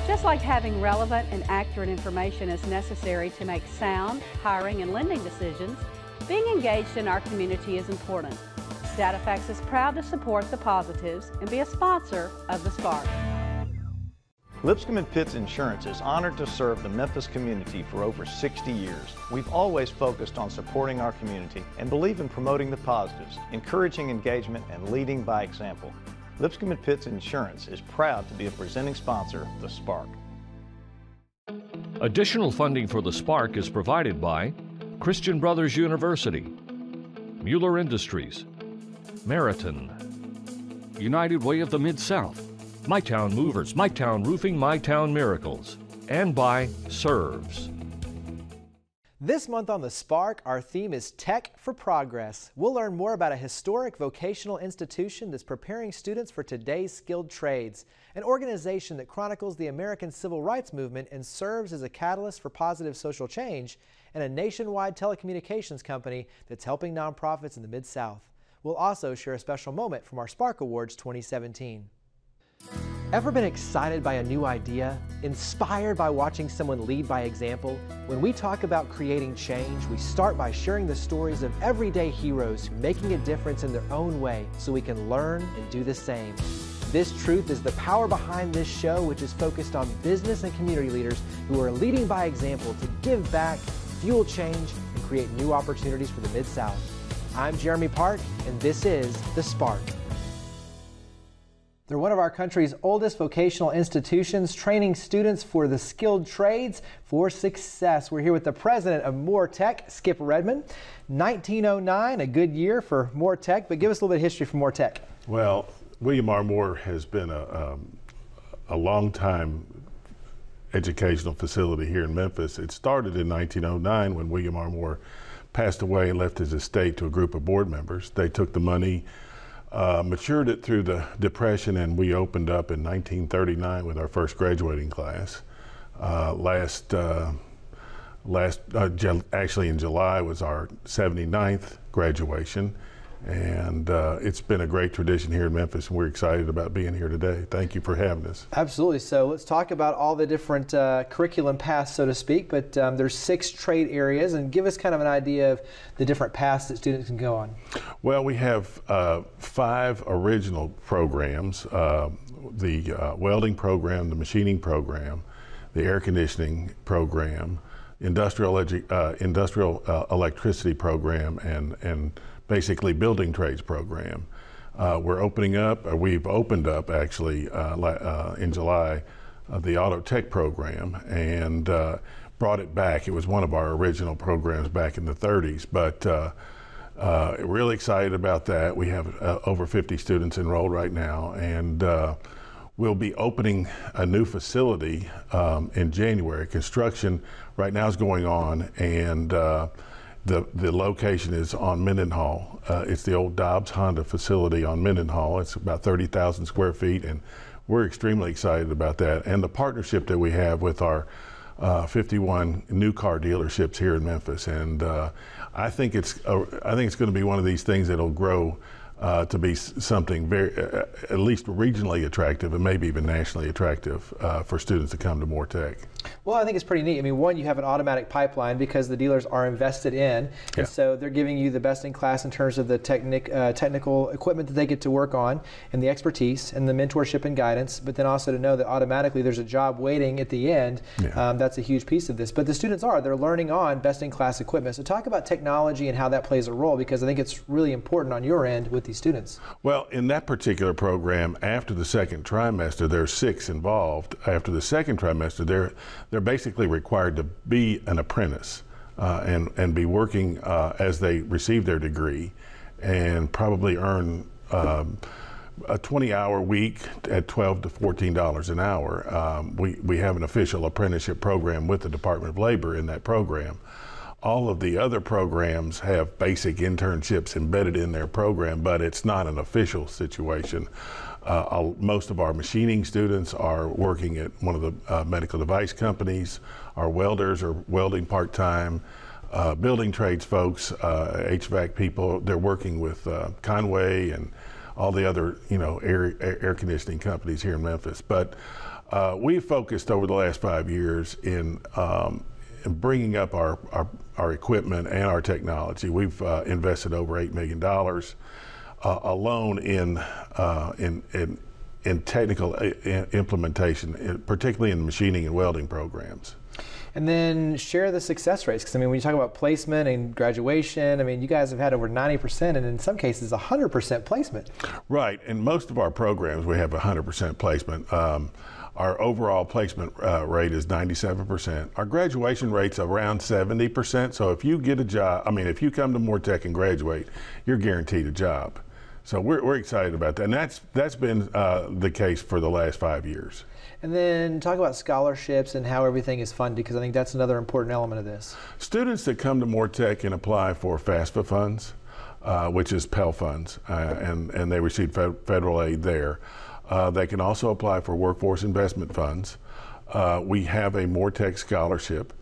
Just like having relevant and accurate information is necessary to make sound hiring and lending decisions, being engaged in our community is important. DataFax is proud to support the positives and be a sponsor of the Spark. Lipscomb & Pitts Insurance is honored to serve the Memphis community for over 60 years. We've always focused on supporting our community and believe in promoting the positives, encouraging engagement, and leading by example. Lipscomb & Pitts Insurance is proud to be a presenting sponsor of the Spark. Additional funding for the Spark is provided by Christian Brothers University, Mueller Industries, Meriton, United Way of the Mid-South, MyTown Movers, MyTown Roofing, MyTown Miracles, and by Serves. This month on The Spark, our theme is Tech for Progress. We'll learn more about a historic vocational institution that's preparing students for today's skilled trades, an organization that chronicles the American Civil Rights Movement and serves as a catalyst for positive social change, and a nationwide telecommunications company that's helping nonprofits in the Mid-South. We'll also share a special moment from our Spark Awards 2017. Ever been excited by a new idea? Inspired by watching someone lead by example? When we talk about creating change, we start by sharing the stories of everyday heroes making a difference in their own way so we can learn and do the same. This truth is the power behind this show, which is focused on business and community leaders who are leading by example to give back, fuel change, and create new opportunities for the Mid-South. I'm Jeremy Park, and this is The Spark. They're one of our country's oldest vocational institutions, training students for the skilled trades for success. We're here with the president of Moore Tech, Skip Redmond. 1909, a good year for Moore Tech, but give us a little bit of history from Moore Tech. Well, William R. Moore has been a long-time educational facility here in Memphis. It started in 1909 when William R. Moore passed away and left his estate to a group of board members. They took the money, matured it through the Depression, and we opened up in 1939 with our first graduating class. Actually in July was our 79th graduation, and it's been a great tradition here in Memphis, and we're excited about being here today. Thank you for having us. Absolutely. So let's talk about all the different curriculum paths, so to speak, but there's 6 trade areas, and give us kind of an idea of the different paths that students can go on. Well, we have 5 original programs, the welding program, the machining program, the air conditioning program, industrial electricity program, and basically building trades program. We're opening up, we've opened up actually in July, the auto tech program, and brought it back. It was one of our original programs back in the 30s, but really excited about that. We have over 50 students enrolled right now, and we'll be opening a new facility in January. Construction right now is going on, and the location is on Mendenhall. It's the old Dobbs Honda facility on Mendenhall. It's about 30,000 square feet, and we're extremely excited about that. And the partnership that we have with our 51 new car dealerships here in Memphis. And I think it's going to be one of these things that'll grow to be something very, at least regionally attractive and maybe even nationally attractive for students to come to Moore Tech. Well, I think it's pretty neat. I mean, one, you have an automatic pipeline because the dealers are invested in, and so they're giving you the best in class in terms of the technical equipment that they get to work on, and the expertise, and the mentorship and guidance, but then also to know that automatically there's a job waiting at the end. That's a huge piece of this. But the students they're learning on best in class equipment. So talk about technology and how that plays a role, because I think it's really important on your end with these students. Well, in that particular program, after the second trimester, there's 6 involved. After the second trimester, they're basically required to be an apprentice and be working as they receive their degree, and probably earn a 20-hour week at $12 to $14 an hour. We have an official apprenticeship program with the Department of Labor in that program. All of the other programs have basic internships embedded in their program, but it's not an official situation. Most of our machining students are working at one of the medical device companies. Our welders are welding part-time. Building trades folks, HVAC people, they're working with Conway and all the other, air conditioning companies here in Memphis. But We've focused over the last 5 years in bringing up our equipment and our technology. We've invested over $8 million alone in technical implementation, particularly in the machining and welding programs. And then share the success rates, because I mean, when you talk about placement and graduation, I mean, you guys have had over 90% and in some cases 100% placement. Right, in most of our programs we have 100% placement. Our overall placement rate is 97%. Our graduation rate's around 70%, so if you get a job, I mean, if you come to Moortec and graduate, you're guaranteed a job. So we're excited about that, and that's been the case for the last 5 years. And then talk about scholarships and how everything is funded, because I think that's another important element of this. Students that come to Moortec can apply for FAFSA funds, which is Pell funds, and they receive federal aid there. They can also apply for workforce investment funds. We have a Moortec scholarship.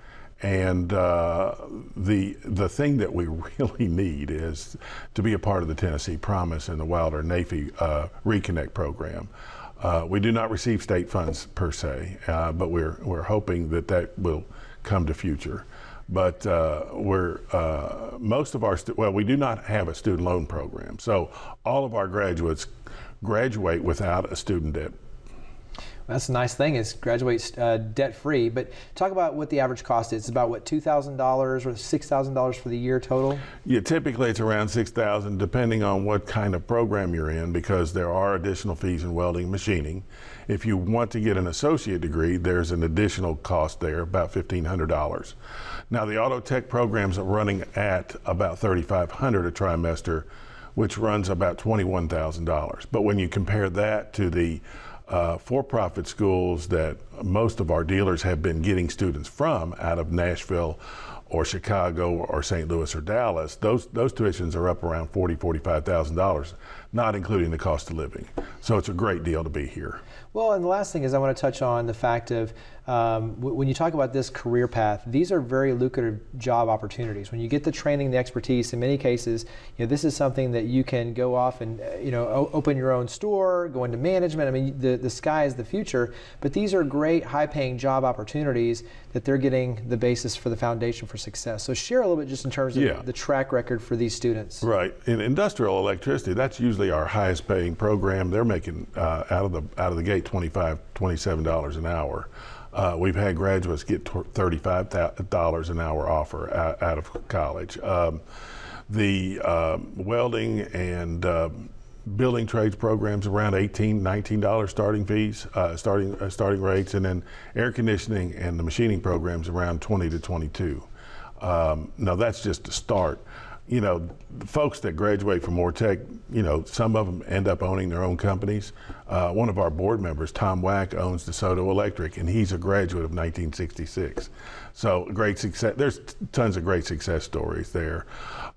And the thing that we really need is to be a part of the Tennessee Promise and the Wilder NAFE Reconnect program. We do not receive state funds per se, but we're hoping that will come to future. But most of our we do not have a student loan program, so all of our graduates graduate without a student debt. That's a nice thing, is graduate debt-free. But talk about what the average cost is. It's about, what, $2,000 or $6,000 for the year total? Yeah, typically it's around $6,000, depending on what kind of program you're in, because there are additional fees in welding and machining. If you want to get an associate degree, there's an additional cost there, about $1,500. Now, the auto tech programs are running at about $3,500 a trimester, which runs about $21,000. But when you compare that to the for-profit schools that most of our dealers have been getting students from out of Nashville or Chicago or St. Louis or Dallas, those tuitions are up around $40,000, $45,000, not including the cost of living. So it's a great deal to be here. Well, and the last thing is I want to touch on the fact of when you talk about this career path, these are very lucrative job opportunities. When you get the training, the expertise, in many cases, this is something that you can go off and open your own store, go into management. I mean, the sky is the future, but these are great high-paying job opportunities that they're getting the basis for the foundation for success. So share a little bit just in terms of the track record for these students. Right. In industrial electricity, that's usually our highest-paying program. They're making out of the gate $25, $27 an hour. We've had graduates get $35 an hour offer out of college. The welding and building trades programs around $18, $19 starting fees, starting rates, and then air conditioning and the machining programs around $20 to $22. Now that's just a start. The folks that graduate from Moortec, some of them end up owning their own companies. One of our board members, Tom Wack, owns DeSoto Electric, and he's a graduate of 1966. So great success. There's tons of great success stories there.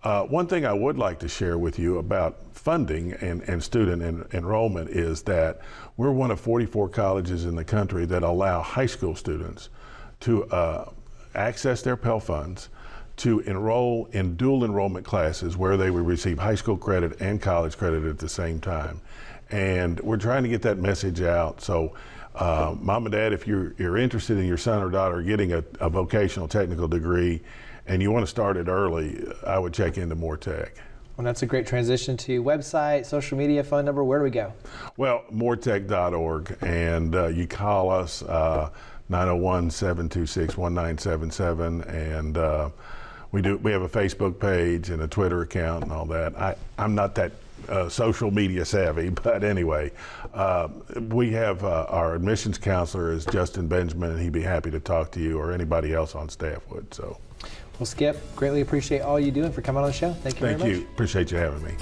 One thing I would like to share with you about funding and student enrollment is that we're one of 44 colleges in the country that allow high school students to access their Pell funds, to enroll in dual enrollment classes where they would receive high school credit and college credit at the same time. And we're trying to get that message out. So Mom and Dad, if you're interested in your son or daughter getting a vocational technical degree and you want to start it early, I would check into Moortec. Well, that's a great transition to website, social media, phone number. Where do we go? Well, moortec.org, and you call us 901-726-1977, and we have a Facebook page and a Twitter account and all that. I'm not that social media savvy, but anyway, we have our admissions counselor is Justin Benjamin, and he'd be happy to talk to you or anybody else on staff would. So, well, Skip, greatly appreciate all you do and for coming on the show. Thank you very much. Thank you. Appreciate you having me.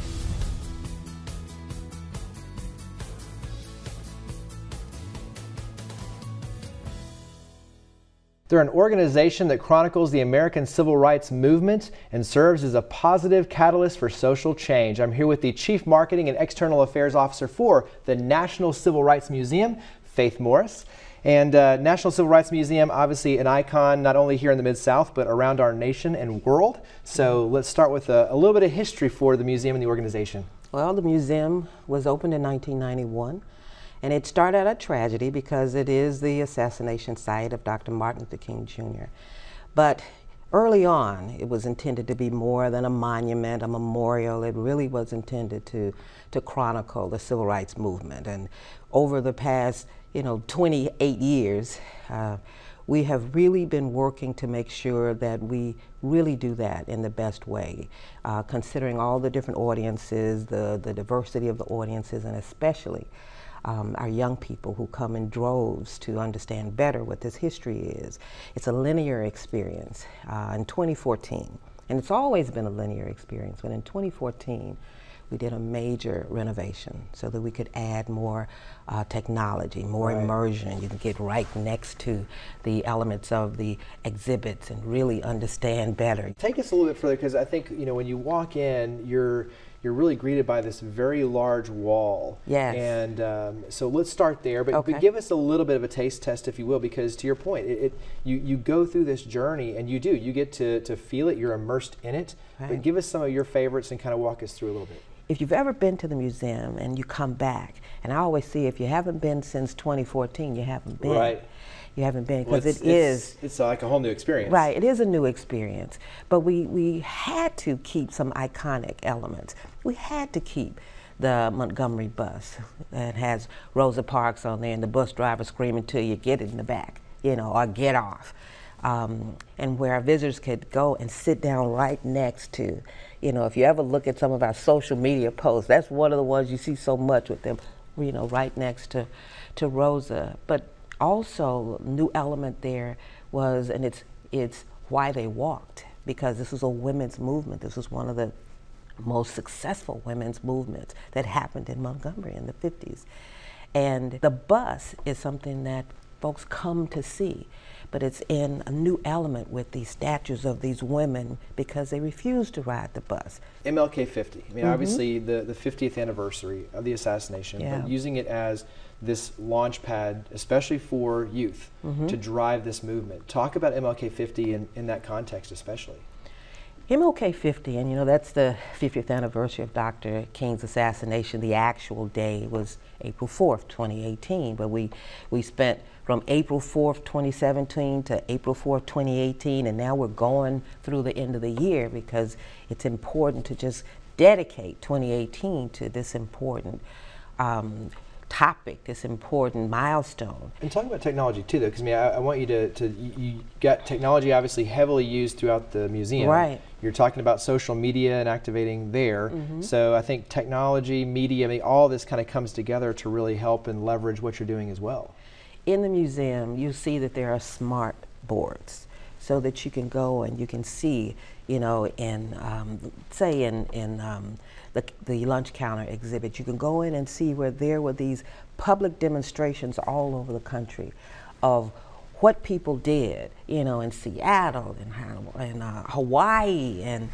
They're an organization that chronicles the American Civil Rights Movement and serves as a positive catalyst for social change. I'm here with the Chief Marketing and External Affairs Officer for the National Civil Rights Museum, Faith Morris. And National Civil Rights Museum, obviously an icon not only here in the Mid-South, but around our nation and world. So let's start with a little bit of history for the museum and the organization. Well, the museum was opened in 1991. And it started out a tragedy because it is the assassination site of Dr. Martin Luther King Jr. But early on, it was intended to be more than a monument, a memorial. It really was intended to chronicle the civil rights movement. And over the past, 28 years, we have really been working to make sure that we really do that in the best way, considering all the different audiences, the diversity of the audiences, and especially our young people who come in droves to understand better what this history is. It's a linear experience. In 2014, and it's always been a linear experience, but in 2014, we did a major renovation so that we could add more technology, more immersion. You can get right next to the elements of the exhibits and really understand better. Take us a little bit further, because I think, when you walk in, you're really greeted by this very large wall. Yes. And so let's start there, but give us a little bit of a taste test, if you will, because to your point, you go through this journey, and you get to feel it, you're immersed in it. Right. But give us some of your favorites and kind of walk us through a little bit. If you've ever been to the museum and you come back, and I always see if you haven't been since 2014, you haven't been. Right. You haven't been, because it's like a whole new experience. Right, it is a new experience. But we had to keep some iconic elements. We had to keep the Montgomery bus that has Rosa Parks on there and the bus driver screaming to you, get in the back, or get off. And where our visitors could go and sit down right next to, if you ever look at some of our social media posts, that's one of the ones you see so much with them, right next to Rosa. But also, new element there was, and it's why they walked, because this was a women's movement. This was one of the most successful women's movements that happened in Montgomery in the 50s. And the bus is something that folks come to see, but it's in a new element with these statues of these women because they refuse to ride the bus. MLK 50, I mean, obviously the 50th anniversary of the assassination, but using it as this launch pad, especially for youth, to drive this movement. Talk about MLK 50 in that context especially. MLK 50, and that's the 50th anniversary of Dr. King's assassination. The actual day was April 4th, 2018, but we spent from April 4th, 2017 to April 4th, 2018, and now we're going through the end of the year because it's important to just dedicate 2018 to this important topic, this important milestone. And talking about technology too, though, because I want you you got technology obviously heavily used throughout the museum. Right. You're talking about social media and activating there. So I think technology, media, all this kind of comes together to really help and leverage what you're doing as well. In the museum, you see that there are smart boards so that you can go and you can see, say in the lunch counter exhibit, you can go in and see where there were these public demonstrations all over the country of what people did, in Seattle and Hawaii and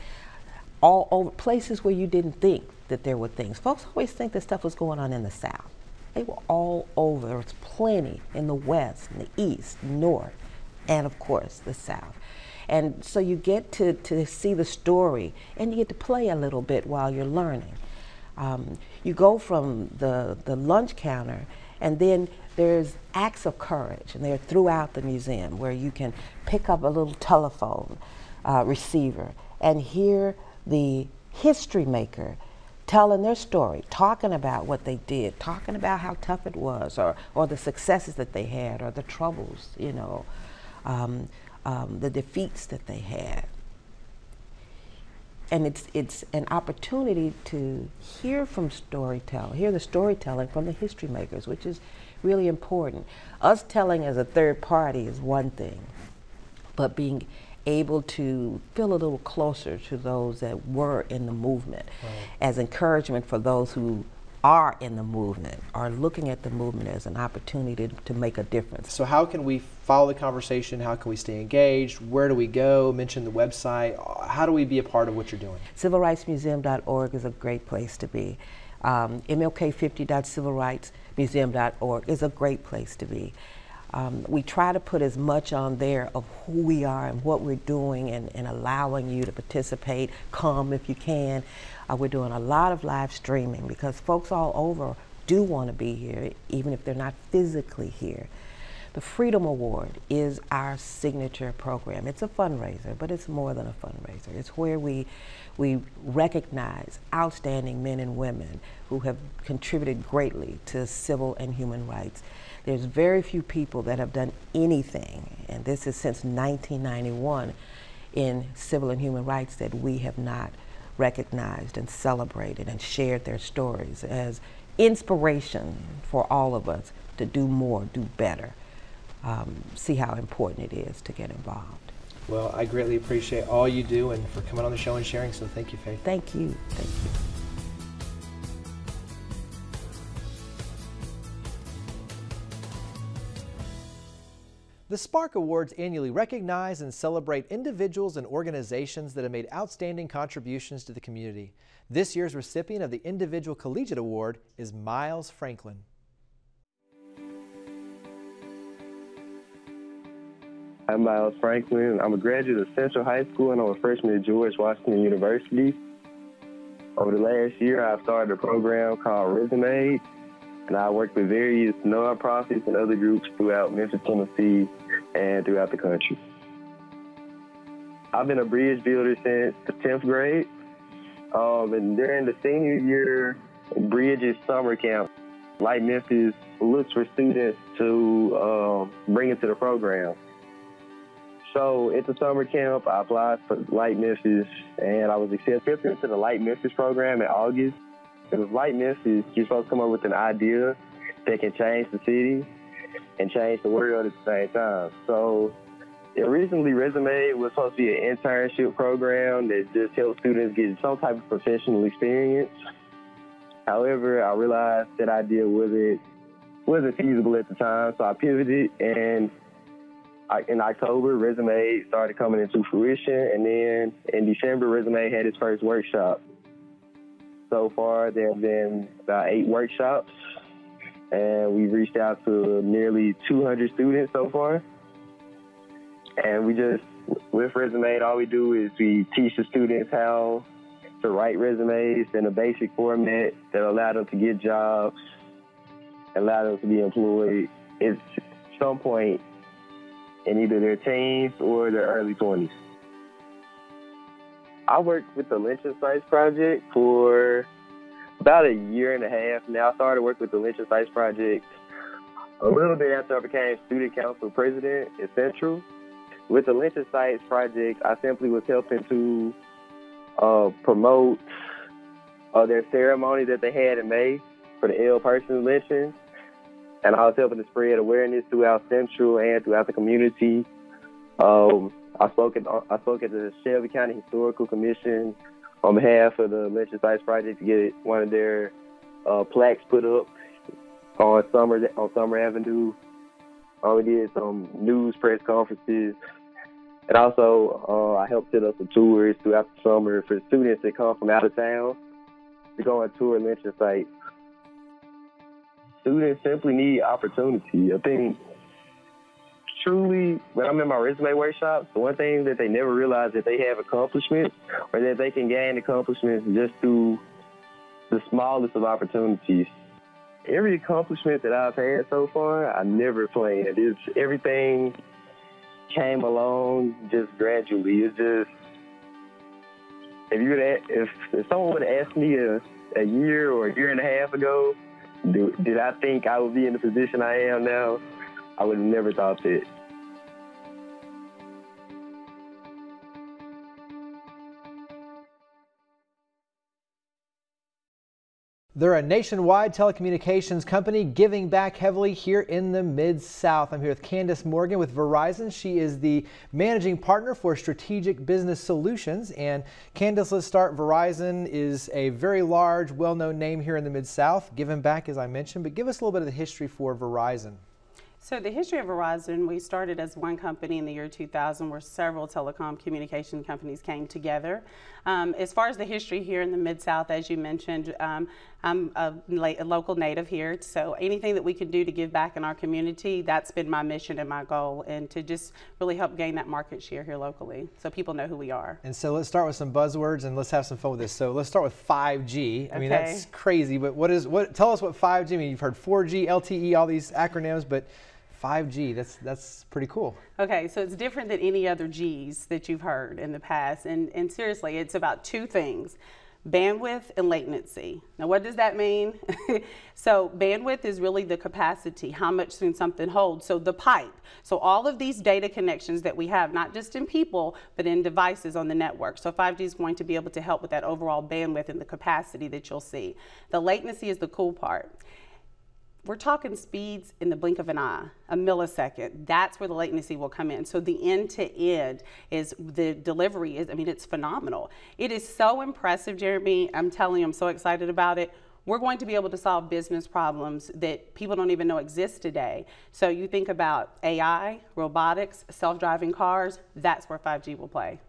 all over places where you didn't think that there were things. Folks always think that stuff was going on in the South. They were all over. There was plenty in the West, in the East, North, and of course the South. And so you get to see the story, and you get to play a little bit while you're learning. You go from the lunch counter, and then there's acts of courage, and they're throughout the museum where you can pick up a little telephone receiver and hear the history maker telling their story, talking about what they did, talking about how tough it was, or the successes that they had, or the troubles, the defeats that they had. And it's an opportunity to hear the storytelling from the history makers, which is really important. Us telling as a third party is one thing, but being able to feel a little closer to those that were in the movement as encouragement for those who are in the movement, are looking at the movement as an opportunity to make a difference. So how can we follow the conversation? How can we stay engaged? Where do we go? Mention the website. How do we be a part of what you're doing? CivilRightsMuseum.org is a great place to be. MLK50.civilrightsmuseum.org is a great place to be. We try to put as much on there of who we are and what we're doing and allowing you to participate, come if you can. We're doing a lot of live streaming because folks all over do want to be here, even if they're not physically here. The Freedom Award is our signature program. It's a fundraiser, but it's more than a fundraiser. It's where we recognize outstanding men and women who have contributed greatly to civil and human rights. There's very few people that have done anything, and this is since 1991, in civil and human rights that we have not recognized and celebrated and shared their stories as inspiration for all of us to do more, do better. See how important it is to get involved. Well, I greatly appreciate all you do and for coming on the show and sharing, so thank you, Faith. Thank you. Thank you. The Spark Awards annually recognize and celebrate individuals and organizations that have made outstanding contributions to the community. This year's recipient of the Individual Collegiate Award is Miles Franklin. I'm Miles Franklin. I'm a graduate of Central High School and I'm a freshman at George Washington University. Over the last year, I've started a program called Resume, and I work with various nonprofits and other groups throughout Memphis, Tennessee, and throughout the country. I've been a bridge builder since the 10th grade, and during the senior year Bridges Summer Camp, Light Memphis looks for students to bring into the program. So at the summer camp, I applied for Light Memphis, and I was accepted into the Light Memphis program in August. With Light Memphis, you're supposed to come up with an idea that can change the city and change the world at the same time. So originally, Resume was supposed to be an internship program that just helped students get some type of professional experience. However, I realized that idea wasn't feasible at the time, so I pivoted, and in October, Resume started coming into fruition, and then in December, Resume had its first workshop. So far, there have been about 8 workshops, and we've reached out to nearly 200 students so far. And with Resume, all we do is we teach the students how to write resumes in a basic format that allow them to get jobs, allow them to be employed at some point in either their teens or their early 20s. I worked with the Lynching Sites Project for about a year and a half now. I started working with the Lynching Sites Project a little bit after I became student council president at Central. With the Lynching Sites Project, I simply was helping to promote their ceremony that they had in May for the ill person lynching. And I was helping to spread awareness throughout Central and throughout the community. I spoke at the Shelby County Historical Commission on behalf of the Lynching Sites Project to get one of their plaques put up on Summer Avenue. We did some news press conferences, and also I helped set up some tours throughout the summer for students that come from out of town to go and tour lynching sites. Students simply need opportunity. I think truly, when I'm in my resume workshops, the one thing that they never realize that they have accomplishments or that they can gain accomplishments just through the smallest of opportunities. Every accomplishment that I've had so far, I never planned. Everything came along just gradually. It's just, if someone would have asked me a year or a year and a half ago, did I think I would be in the position I am now? I would have never thought that. They're a nationwide telecommunications company giving back heavily here in the Mid-South. I'm here with Candace Morgan with Verizon. She is the managing partner for Strategic Business Solutions. And Candace, let's start. Verizon is a very large, well-known name here in the Mid-South, giving back as I mentioned, but give us a little bit of the history for Verizon. So the history of Verizon, we started as one company in the year 2000 where several telecom communication companies came together. As far as the history here in the Mid-South, as you mentioned, I'm a local native here, so anything that we can do to give back in our community, that's been my mission and my goal, and to just really help gain that market share here locally so people know who we are. And so let's start with some buzzwords and let's have some fun with this. So let's start with 5G. I mean, that's crazy, but tell us what 5G means. You've heard 4G, LTE, all these acronyms, but 5G, that's pretty cool. Okay, so it's different than any other G's that you've heard in the past, and seriously, it's about two things: bandwidth and latency. Now, what does that mean? So bandwidth is really the capacity, how much can something hold. So the pipe. So all of these data connections that we have, not just in people, but in devices on the network. So 5G is going to be able to help with that overall bandwidth and the capacity that you'll see. The latency is the cool part. We're talking speeds in the blink of an eye, a millisecond. That's where the latency will come in. So the end-to-end is, the delivery is, I mean, it's phenomenal. It is so impressive, Jeremy. I'm telling you, I'm so excited about it. We're going to be able to solve business problems that people don't even know exist today. So you think about AI, robotics, self-driving cars, that's where 5G will play.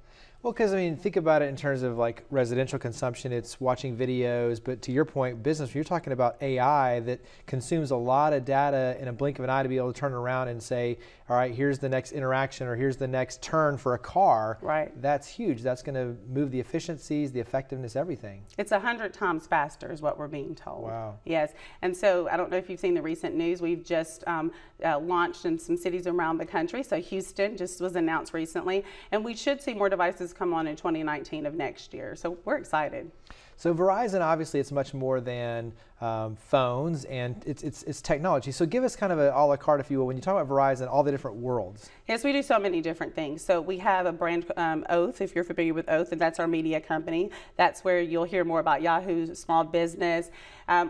Well, because I mean, think about it in terms of like residential consumption, it's watching videos, but to your point, business, you're talking about AI that consumes a lot of data in a blink of an eye to be able to turn around and say, all right, here's the next interaction or here's the next turn for a car. Right. That's huge. That's going to move the efficiencies, the effectiveness, everything. It's 100 times faster is what we're being told. Wow. Yes. And so I don't know if you've seen the recent news. We've just launched in some cities around the country. So Houston just was announced recently, and we should see more devices come on in 2019 of next year. So we're excited. So Verizon, obviously, it's much more than phones, and it's technology. So give us kind of a a la carte, if you will, when you talk about Verizon, all the different worlds. Yes, we do so many different things. So we have a brand, Oath, if you're familiar with Oath, and that's our media company. That's where you'll hear more about Yahoo Small Business.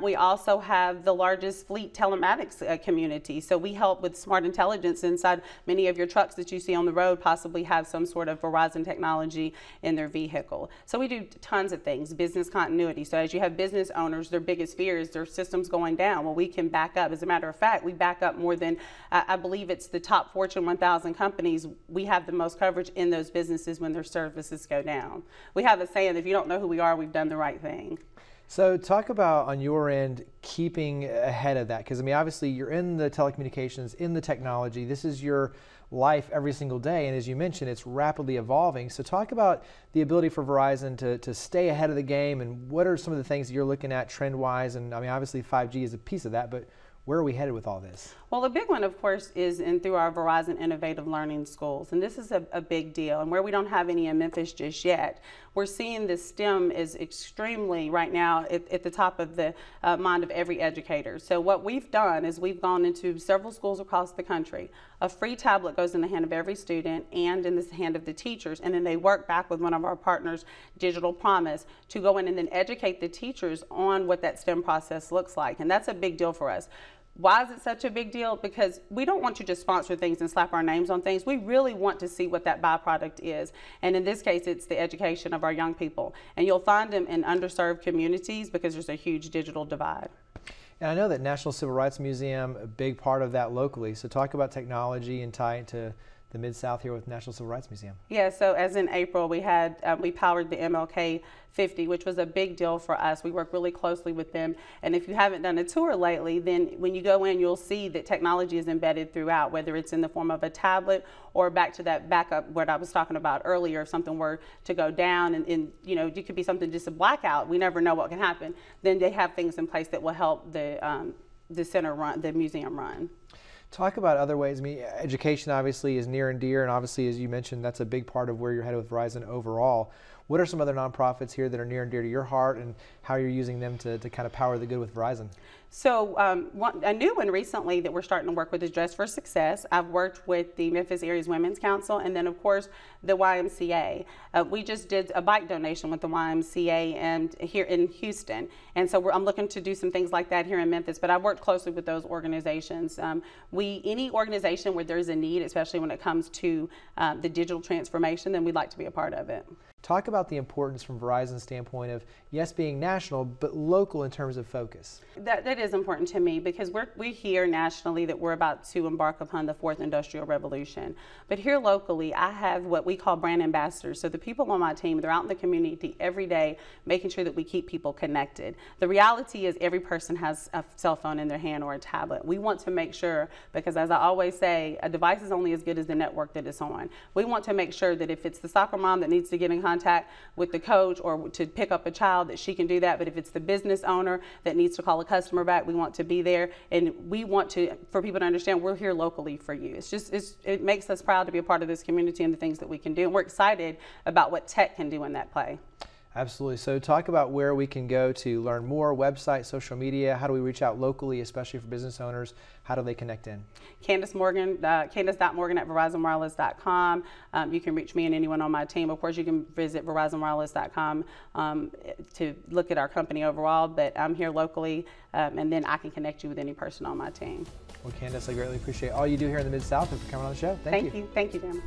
We also have the largest fleet telematics community. So we help with smart intelligence inside many of your trucks that you see on the road possibly have some sort of Verizon technology in their vehicle. So we do tons of things, business continuity. So as you have business owners, their biggest fear is their systems going down. Well, we can back up. As a matter of fact, we back up more than, I believe it's the top Fortune 1000 companies. We have the most coverage in those businesses when their services go down. We have a saying, if you don't know who we are, we've done the right thing. So talk about, on your end, keeping ahead of that, because I mean, obviously you're in the telecommunications, in the technology. This is your life every single day, and as you mentioned, it's rapidly evolving. So talk about the ability for Verizon to stay ahead of the game, and what are some of the things that you're looking at trend-wise? And I mean, obviously 5G is a piece of that, but where are we headed with all this? Well, the big one, of course, is through our Verizon Innovative Learning Schools. And this is a big deal. And where we don't have any in Memphis just yet, we're seeing this STEM is extremely, right now, at the top of the mind of every educator. So what we've done is we've gone into several schools across the country. A free tablet goes in the hand of every student and in the hand of the teachers. And then they work back with one of our partners, Digital Promise, to go in and then educate the teachers on what that STEM process looks like. And that's a big deal for us. Why is it such a big deal? Because we don't want to just sponsor things and slap our names on things. We really want to see what that byproduct is. And in this case, it's the education of our young people. And you'll find them in underserved communities because there's a huge digital divide. And I know that National Civil Rights Museum, a big part of that locally. So talk about technology and tie it to the Mid-South here with National Civil Rights Museum. Yeah, so as in April, we powered the MLK 50, which was a big deal for us. We work really closely with them. And if you haven't done a tour lately, then when you go in, you'll see that technology is embedded throughout, whether it's in the form of a tablet or back to that backup, what I was talking about earlier, if something were to go down and you know, it could be something, just a blackout. We never know what can happen. Then they have things in place that will help the center run, the museum run. Talk about other ways. I mean, education obviously is near and dear, and obviously, as you mentioned, that's a big part of where you're headed with Verizon overall. What are some other nonprofits here that are near and dear to your heart, and how you're using them to kind of power the good with Verizon? So a new one recently that we're starting to work with is Dress for Success. I've worked with the Memphis Area's Women's Council, and then of course the YMCA. We just did a bike donation with the YMCA and here in Houston, and so I'm looking to do some things like that here in Memphis. But I've worked closely with those organizations. Any organization where there's a need, especially when it comes to the digital transformation, then we'd like to be a part of it. Talk about the importance from Verizon's standpoint of, yes, being national, but local in terms of focus. That is important to me because we hear nationally that we're about to embark upon the fourth industrial revolution. But here locally, I have what we call brand ambassadors. So the people on my team, they're out in the community every day making sure that we keep people connected. The reality is every person has a cell phone in their hand or a tablet. We want to make sure, because as I always say, a device is only as good as the network that it's on. We want to make sure that if it's the soccer mom that needs to get in contact with the coach or to pick up a child, that she can do that. But if it's the business owner that needs to call a customer back, we want to be there. And we want for people to understand we're here locally for you. It makes us proud to be a part of this community and the things that we can do. And we're excited about what tech can do in that play. Absolutely. So talk about where we can go to learn more, website, social media. How do we reach out locally, especially for business owners? How do they connect in? Candace Morgan, Candace.Morgan@VerizonWireless.com. You can reach me and anyone on my team. Of course, you can visit VerizonWireless.com to look at our company overall, but I'm here locally, and then I can connect you with any person on my team. Well, Candace, I greatly appreciate all you do here in the Mid-South and for coming on the show. Thank you. Thank you, Dan.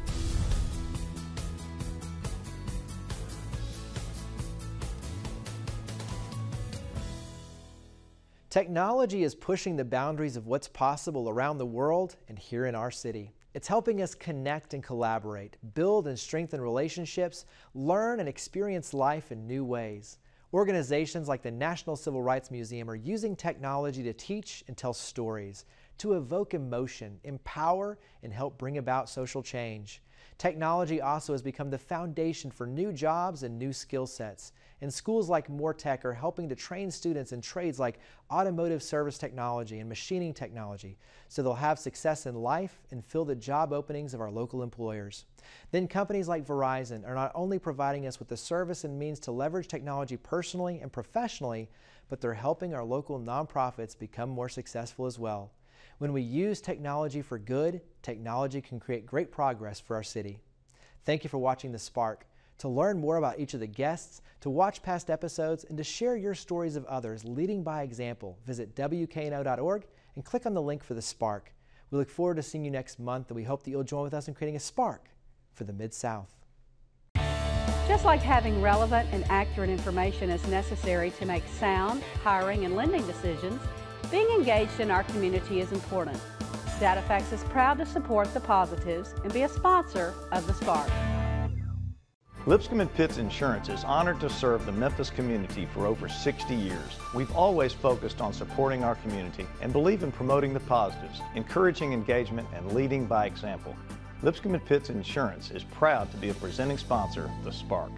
Technology is pushing the boundaries of what's possible around the world and here in our city. It's helping us connect and collaborate, build and strengthen relationships, learn and experience life in new ways. Organizations like the National Civil Rights Museum are using technology to teach and tell stories, to evoke emotion, empower, and help bring about social change. Technology also has become the foundation for new jobs and new skill sets. And schools like MoreTech are helping to train students in trades like automotive service technology and machining technology, so they'll have success in life and fill the job openings of our local employers. Then companies like Verizon are not only providing us with the service and means to leverage technology personally and professionally, but they're helping our local nonprofits become more successful as well. When we use technology for good, technology can create great progress for our city. Thank you for watching The Spark. To learn more about each of the guests, to watch past episodes, and to share your stories of others leading by example, visit WKNO.org and click on the link for The Spark. We look forward to seeing you next month, and we hope that you'll join with us in creating a spark for the Mid-South. Just like having relevant and accurate information is necessary to make sound hiring and lending decisions, being engaged in our community is important. DataFax is proud to support the positives and be a sponsor of The Spark. Lipscomb & Pitts Insurance is honored to serve the Memphis community for over 60 years. We've always focused on supporting our community and believe in promoting the positives, encouraging engagement, and leading by example. Lipscomb & Pitts Insurance is proud to be a presenting sponsor of The Spark.